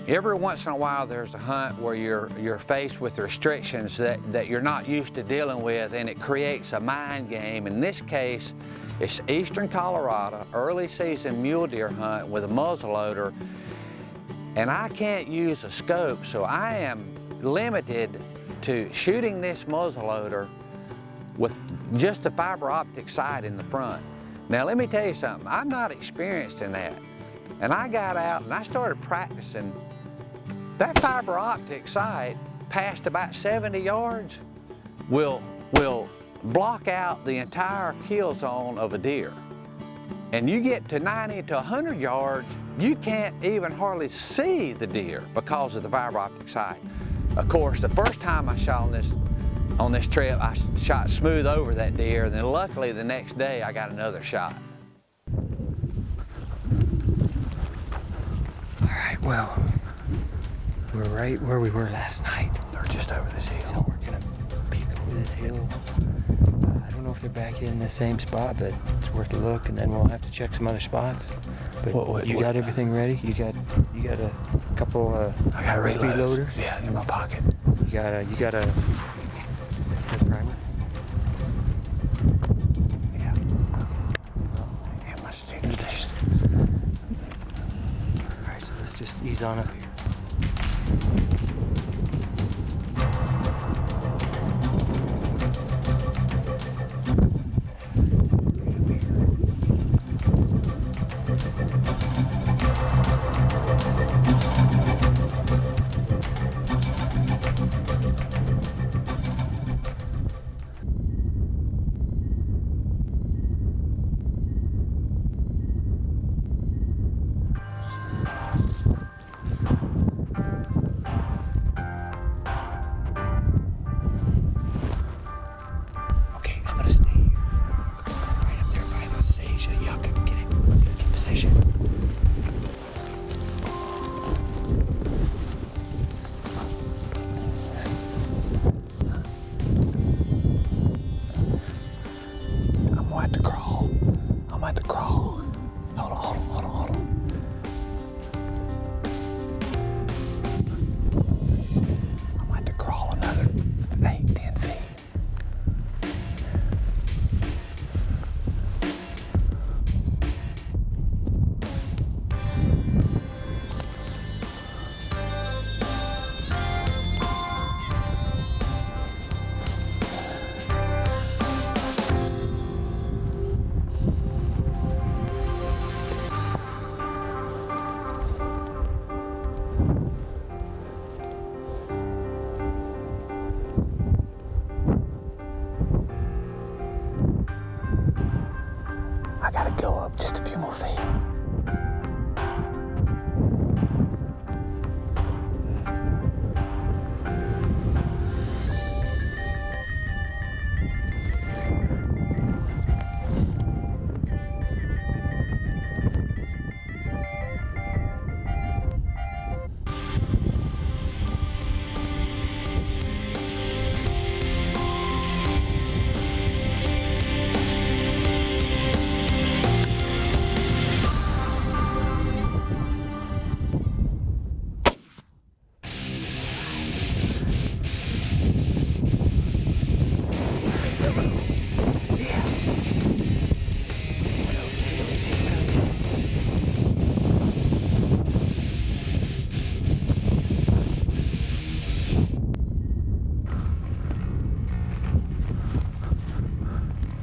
Every once in a while there's a hunt where you're faced with restrictions that you're not used to dealing with, and it creates a mind game. In this case, it's eastern Colorado, early season mule deer hunt with a muzzleloader, and I can't use a scope, so I am limited to shooting this muzzleloader with just the fiber optic sight in the front. Now let me tell you something, I'm not experienced in that. And I got out and I started practicing. That fiber optic sight past about 70 yards will block out the entire kill zone of a deer. And you get to 90 to 100 yards, you can't even hardly see the deer because of the fiber optic sight. Of course, the first time I shot on this trip, I shot smooth over that deer, and then luckily the next day I got another shot. All right, well, we're right where we were last night. They're just over this hill. So we're gonna peek over this hill. I don't know if they're back in the same spot, but it's worth a look, and then we'll have to check some other spots. But you got everything ready? You got a couple I got a speed loaders? Yeah, in my pocket. You got a primer? Yeah. Yeah, my students. All right, so let's just ease on up here.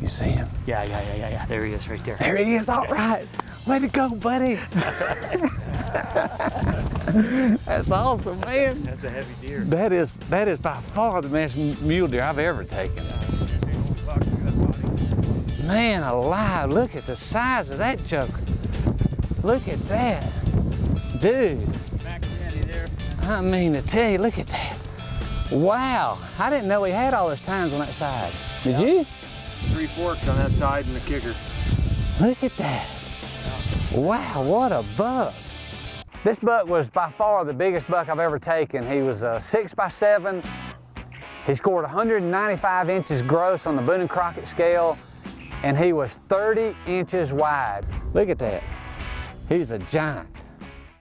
See him? Yeah. There he is, right there. There he is. All right. Way to go, buddy. That's awesome, man. That's a heavy deer. That is by far the best mule deer I've ever taken. Man alive, look at the size of that joker. Look at that. Dude. I mean to tell you, look at that. Wow. I didn't know he had all those tines on that side. Did you? 3 forks on that side and the kicker. Look at that. Wow, what a buck. This buck was by far the biggest buck I've ever taken. He was a 6x7. He scored 195 inches gross on the Boone and Crockett scale, and he was 30 inches wide. Look at that. He's a giant.